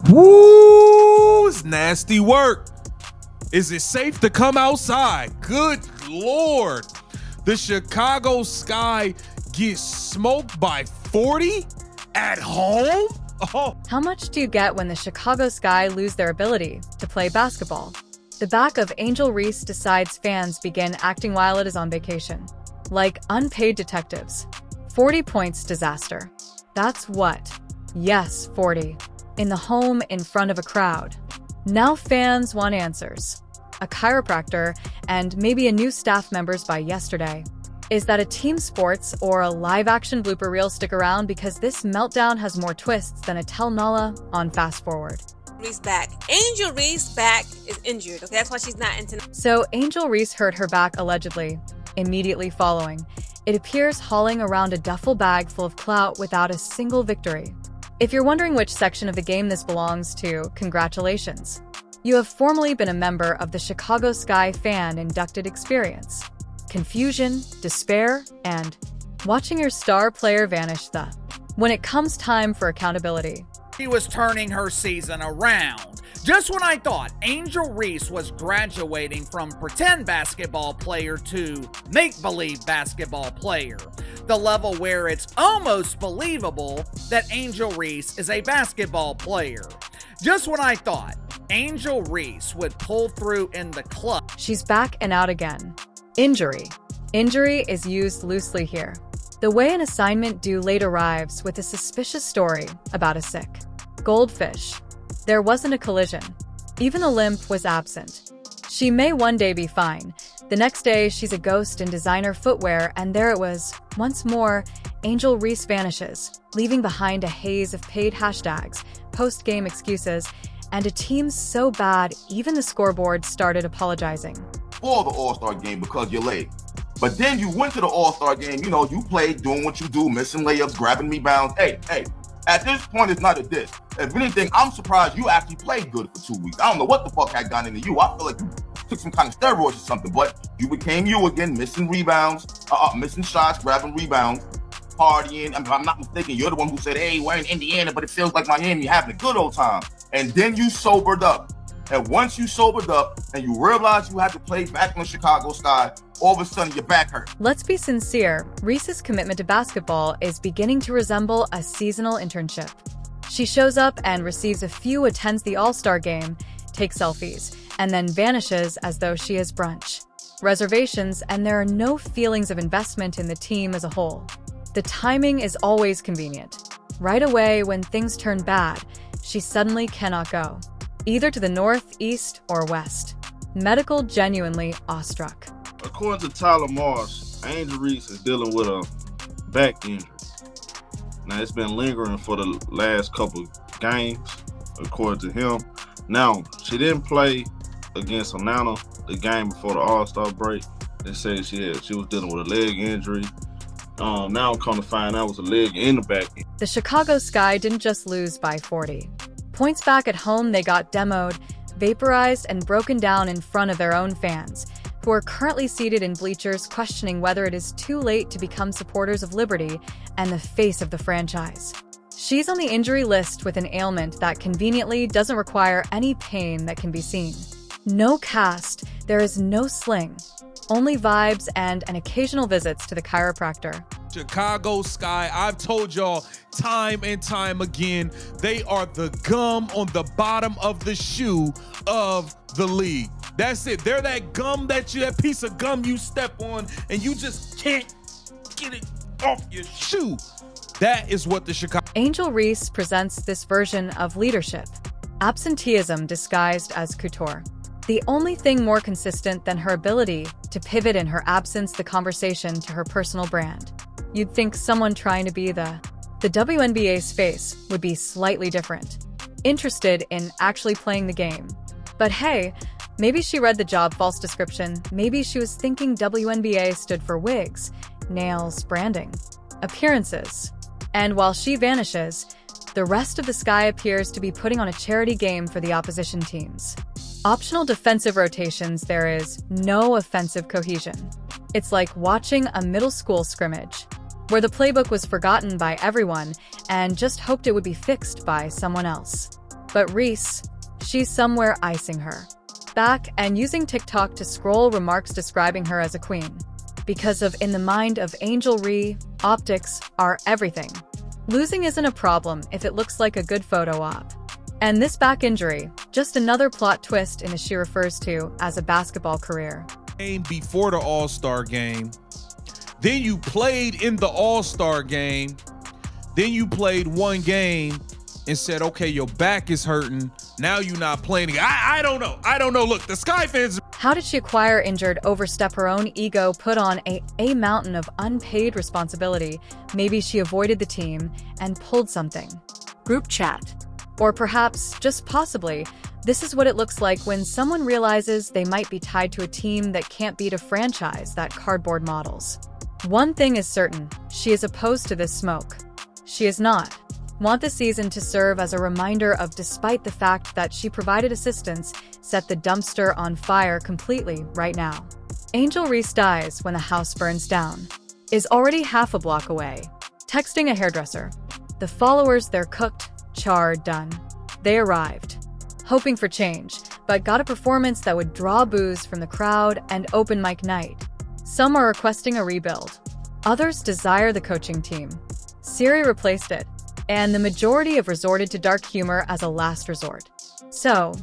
Woo! It's nasty work. Is it safe to come outside? Good Lord. The Chicago Sky gets smoked by 40 at home? Oh. How much do you get when the Chicago Sky lose their ability to play basketball? The back of Angel Reese decides fans begin acting while it is on vacation. Like unpaid detectives. 40 points disaster. That's what? Yes, 40. In the home in front of a crowd. Now fans want answers. A chiropractor and maybe a new staff members by yesterday. Is that a team sports or a live-action blooper reel? Stick around because this meltdown has more twists than a Tell Nala on Fast Forward. Reese back. Angel Reese back is injured. Okay, that's why she's not in tonight. So Angel Reese hurt her back allegedly. Immediately following, it appears hauling around a duffel bag full of clout without a single victory. If you're wondering which section of the game this belongs to, congratulations. You have formally been a member of the Chicago Sky fan inducted experience. Confusion, despair, and watching your star player vanish when it comes time for accountability. She was turning her season around. Just when I thought Angel Reese was graduating from pretend basketball player to make-believe basketball player, the level where it's almost believable that Angel Reese is a basketball player. Just when I thought Angel Reese would pull through in the club. She's back and out again. Injury. Injury is used loosely here. The way an assignment due late arrives with a suspicious story about a sick goldfish. There wasn't a collision. Even the limp was absent. She may one day be fine. The next day, she's a ghost in designer footwear, and there it was. Once more, Angel Reese vanishes, leaving behind a haze of paid hashtags, post-game excuses, and a team so bad even the scoreboard started apologizing. For the All-Star game because you're late. But then you went to the All-Star game, you played doing what you do, missing layups, grabbing rebounds. Hey, at this point, it's not a diss. If anything, I'm surprised you actually played good for 2 weeks. I don't know what the fuck had gone into you. I feel like you took some kind of steroids or something, but you became you again, missing rebounds, missing shots, grabbing rebounds, partying. I mean, if I'm not mistaken, you're the one who said, hey, we're in Indiana, but it feels like Miami, having a good old time. And then you sobered up. And once you sobered up and you realized you had to play back in the Chicago Sky, all of a sudden your back hurt. Let's be sincere, Reese's commitment to basketball is beginning to resemble a seasonal internship. She shows up and receives a few, attends the All-Star game, takes selfies, and then vanishes as though she has brunch, reservations, and there are no feelings of investment in the team as a whole. The timing is always convenient. Right away, when things turn bad, she suddenly cannot go. Either to the north, east, or west. Medical genuinely awestruck. According to Tyler Marsh, Angel Reese is dealing with a back injury. Now, it's been lingering for the last couple games, according to him. Now, she didn't play against Atlanta the game before the All-Star break. They said she was dealing with a leg injury. Now I'm come to find out it was a leg in the back. The Chicago Sky didn't just lose by 40. Points back at home, they got demoed, vaporized, and broken down in front of their own fans, who are currently seated in bleachers questioning whether it is too late to become supporters of Liberty and the face of the franchise. She's on the injury list with an ailment that conveniently doesn't require any pain that can be seen. No cast, there is no sling, only vibes and an occasional visits to the chiropractor. Chicago Sky, I've told y'all time and time again, they are the gum on the bottom of the shoe of the league. That's it. They're that gum that piece of gum you step on and you just can't get it off your shoe. That is what the Chicago... Angel Reese presents this version of leadership. Absenteeism disguised as couture. The only thing more consistent than her ability to pivot in her absence the conversation to her personal brand. You'd think someone trying to be the WNBA's face would be slightly different, interested in actually playing the game. But hey, maybe she read the job false description, maybe she was thinking WNBA stood for wigs, nails, branding, appearances. And while she vanishes, the rest of the Sky appears to be putting on a charity game for the opposition teams. Optional defensive rotations, there is no offensive cohesion. It's like watching a middle school scrimmage, where the playbook was forgotten by everyone and just hoped it would be fixed by someone else. But Reese, she's somewhere icing her. Back and using TikTok to scroll remarks describing her as a queen. Because in the mind of Angel Reese, optics are everything. Losing isn't a problem if it looks like a good photo op. And this back injury, just another plot twist in a she refers to as a basketball career. Game before the All-Star game. Then you played in the All-Star game. Then you played one game and said, okay, your back is hurting. Now you're not playing. I don't know. I don't know. Look, the Sky fans. How did she acquire, injured, overstep her own ego, put on a mountain of unpaid responsibility? Maybe she avoided the team and pulled something. Group chat. Or perhaps, just possibly, this is what it looks like when someone realizes they might be tied to a team that can't beat a franchise that cardboard models. One thing is certain, she is opposed to this smoke. She is not. Want the season to serve as a reminder of, despite the fact that she provided assistance, set the dumpster on fire completely right now. Angel Reese dies when the house burns down. Is already half a block away. Texting a hairdresser. The followers, they're cooked, charred, done. They arrived. Hoping for change, but got a performance that would draw boos from the crowd and open mic night. Some are requesting a rebuild. Others desire the coaching team. Siri replaced it, and the majority have resorted to dark humor as a last resort. So,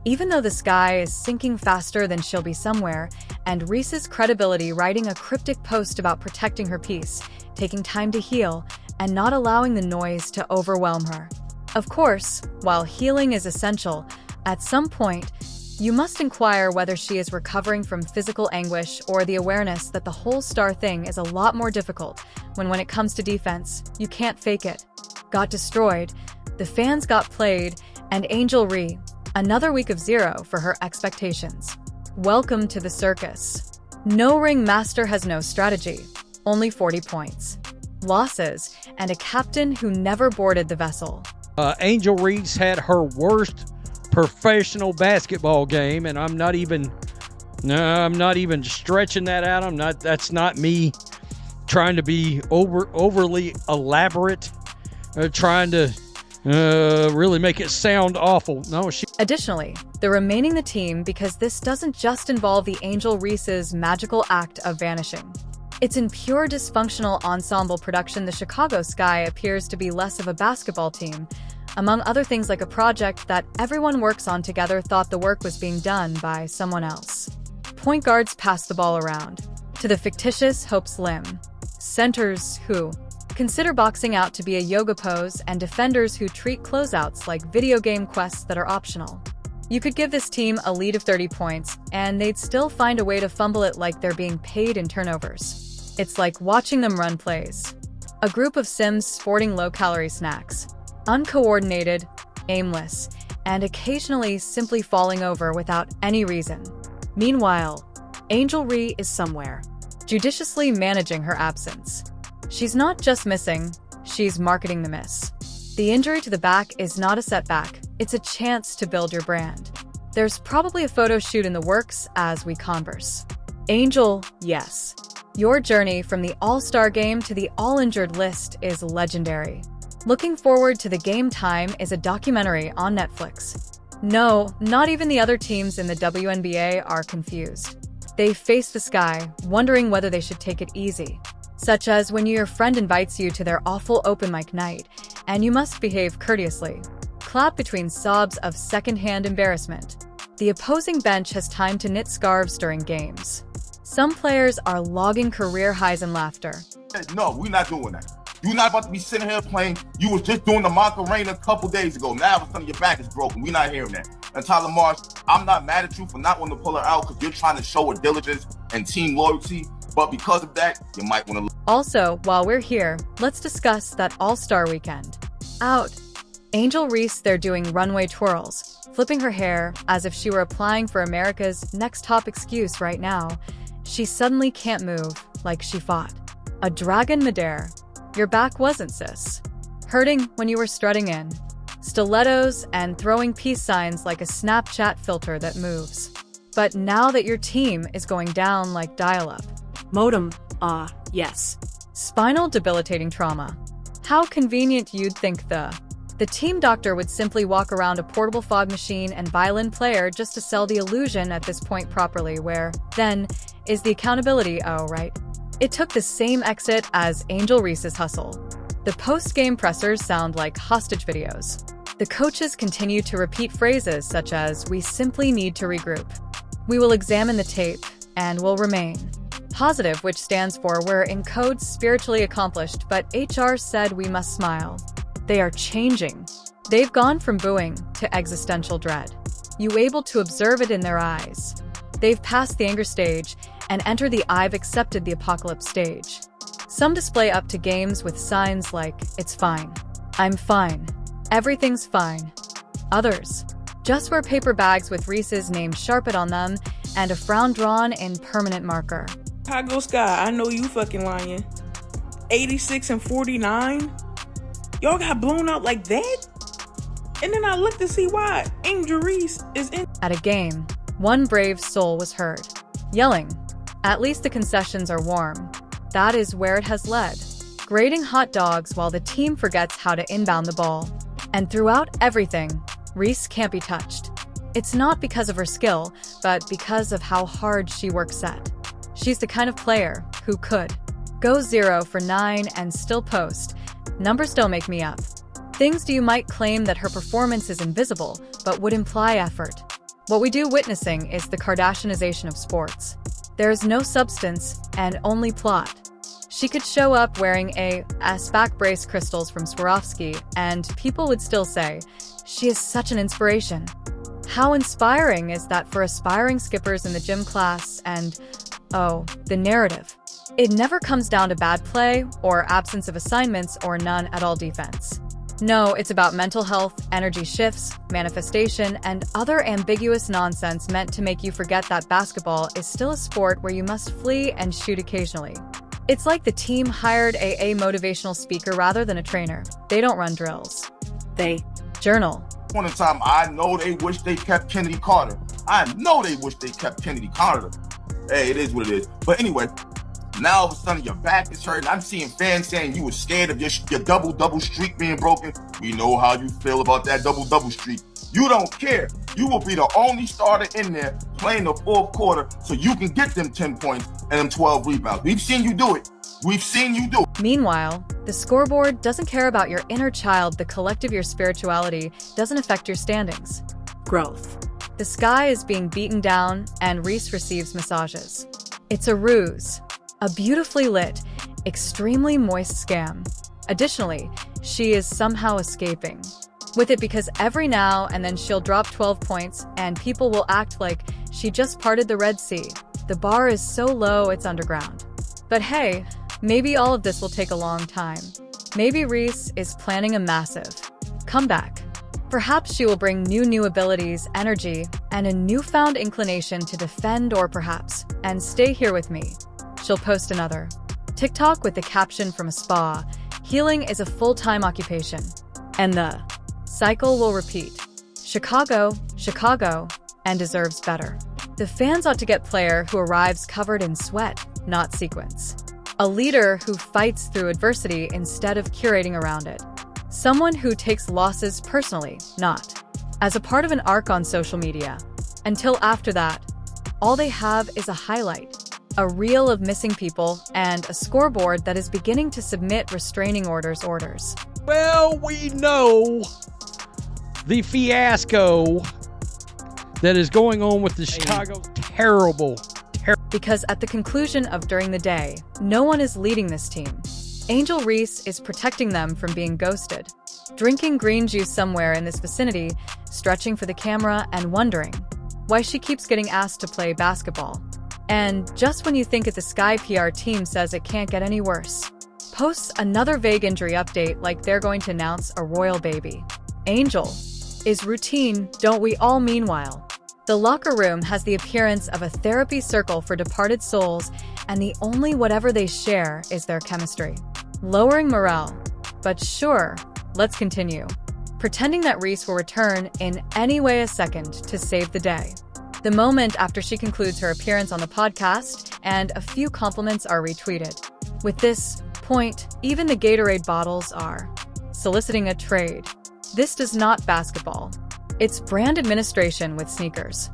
even though the sky is sinking faster than she'll be somewhere, and Reese's credibility writing a cryptic post about protecting her peace, taking time to heal, and not allowing the noise to overwhelm her. Of course, while healing is essential, at some point, you must inquire whether she is recovering from physical anguish or the awareness that the whole star thing is a lot more difficult when it comes to defense, you can't fake it. Got destroyed, the fans got played, and Angel Reese, another week of zero for her expectations. Welcome to the circus. No ring master has no strategy, only 40 points. Losses, and a captain who never boarded the vessel. Angel Reese had her worst professional basketball game, and I'm not even stretching that out. That's not me trying to be overly elaborate, trying to really make it sound awful. No, Additionally, they're remaining the team because this doesn't just involve the Angel Reese's magical act of vanishing. It's in pure dysfunctional ensemble production. The Chicago Sky appears to be less of a basketball team, among other things like a project that everyone works on together. Thought the work was being done by someone else. Point guards pass the ball around to the fictitious Hope Slim. Centers who consider boxing out to be a yoga pose, and defenders who treat closeouts like video game quests that are optional. You could give this team a lead of 30 points, and they'd still find a way to fumble it like they're being paid in turnovers. It's like watching them run plays. A group of Sims sporting low-calorie snacks. Uncoordinated, aimless, and occasionally simply falling over without any reason. Meanwhile, Angel Reese is somewhere, judiciously managing her absence. She's not just missing, she's marketing the miss. The injury to the back is not a setback, it's a chance to build your brand. There's probably a photo shoot in the works as we converse. Angel, yes. Your journey from the All-Star game to the all-injured list is legendary. Looking forward to the Game Time is a documentary on Netflix. No, not even the other teams in the WNBA are confused. They face the sky, wondering whether they should take it easy. Such as when your friend invites you to their awful open mic night, and you must behave courteously. Clap between sobs of secondhand embarrassment. The opposing bench has time to knit scarves during games. Some players are logging career highs in laughter. No, we're not doing that. You're not about to be sitting here playing. You was just doing the Macarena a couple days ago. Now all of a sudden your back is broken. We're not hearing that. And Tyler Marsh, I'm not mad at you for not wanting to pull her out because you're trying to show her diligence and team loyalty. But because of that, you might want to. Also, while we're here, let's discuss that All-Star weekend. Out. Angel Reese, they're doing runway twirls, flipping her hair as if she were applying for America's Next Top excuse right now. She suddenly can't move, like she fought a dragon midair. Your back wasn't, sis. Hurting when you were strutting in. Stilettos and throwing peace signs like a Snapchat filter that moves. But now that your team is going down like dial-up. Modem, yes. Spinal debilitating trauma. How convenient you'd think the The team doctor would simply walk around a portable fog machine and violin player just to sell the illusion at this point properly. Where, then, is the accountability? Oh, right. It took the same exit as Angel Reese's hustle. The post-game pressers sound like hostage videos. The coaches continue to repeat phrases such as, "We simply need to regroup. We will examine the tape, and will remain positive," which stands for "We're in code spiritually accomplished, but HR said we must smile." They are changing. They've gone from booing to existential dread. You able to observe it in their eyes. They've passed the anger stage and enter the "I've accepted the apocalypse" stage. Some display up to games with signs like, "It's fine. I'm fine. Everything's fine." Others just wear paper bags with Reese's name sharpened on them and a frown drawn in permanent marker. Chicago Sky, I know you fucking lying. 86 and 49? Y'all got blown out like that? And then I looked to see why Angel Reese is in. At a game, one brave soul was heard, yelling, "At least the concessions are warm." That is where it has led. Grading hot dogs while the team forgets how to inbound the ball. And throughout everything, Reese can't be touched. It's not because of her skill, but because of how hard she works at. She's the kind of player who could go 0 for 9 and still post, "Numbers don't make me up." Things you might claim that her performance is invisible, but would imply effort. What we do witnessing is the Kardashianization of sports. There is no substance and only plot. She could show up wearing a back brace crystals from Swarovski, and people would still say, "She is such an inspiration." How inspiring is that for aspiring skippers in the gym class? And, oh, the narrative. It never comes down to bad play, or absence of assignments, or none at all defense. No, it's about mental health, energy shifts, manifestation, and other ambiguous nonsense meant to make you forget that basketball is still a sport where you must flee and shoot occasionally. It's like the team hired a motivational speaker rather than a trainer. They don't run drills. They journal. Point in time, I know they wish they kept Kennedy Carter. I know they wish they kept Kennedy Carter. Hey, it is what it is. But anyway, now all of a sudden your back is hurting. I'm seeing fans saying you were scared of your double streak being broken. We know how you feel about that double streak. You don't care. You will be the only starter in there playing the fourth quarter so you can get them 10 points and them 12 rebounds. We've seen you do it. We've seen you do it. Meanwhile, the scoreboard doesn't care about your inner child. The collective your spirituality doesn't affect your standings. Growth. The sky is being beaten down, and Reese receives massages. It's a ruse. A beautifully lit, extremely moist scam. Additionally, she is somehow escaping with it because every now and then she'll drop 12 points and people will act like she just parted the Red Sea. The bar is so low it's underground. But hey, maybe all of this will take a long time. Maybe Reese is planning a massive comeback. Perhaps she will bring new abilities, energy, and a newfound inclination to defend, or perhaps, and stay here with me, she'll post another TikTok with the caption from a spa, "Healing is a full-time occupation." And the cycle will repeat. Chicago, and deserves better. The fans ought to get player who arrives covered in sweat, not sequins. A leader who fights through adversity instead of curating around it. Someone who takes losses personally, not as a part of an arc on social media. Until after that, all they have is a highlight, a reel of missing people, and a scoreboard that is beginning to submit restraining orders. Well, we know the fiasco that is going on with the Chicago terrible. Because at the conclusion of During the Day, no one is leading this team. Angel Reese is protecting them from being ghosted, drinking green juice somewhere in this vicinity, stretching for the camera and wondering why she keeps getting asked to play basketball. And just when you think the Sky PR team says it can't get any worse, posts another vague injury update like they're going to announce a royal baby. Angel is routine, don't we all? Meanwhile, the locker room has the appearance of a therapy circle for departed souls, and the only whatever they share is their chemistry. Lowering morale. But sure, let's continue. Pretending that Reese will return in any way a second to save the day. The moment after she concludes her appearance on the podcast, and a few compliments are retweeted. With this point, even the Gatorade bottles are soliciting a trade. This does not basketball. It's brand administration with sneakers.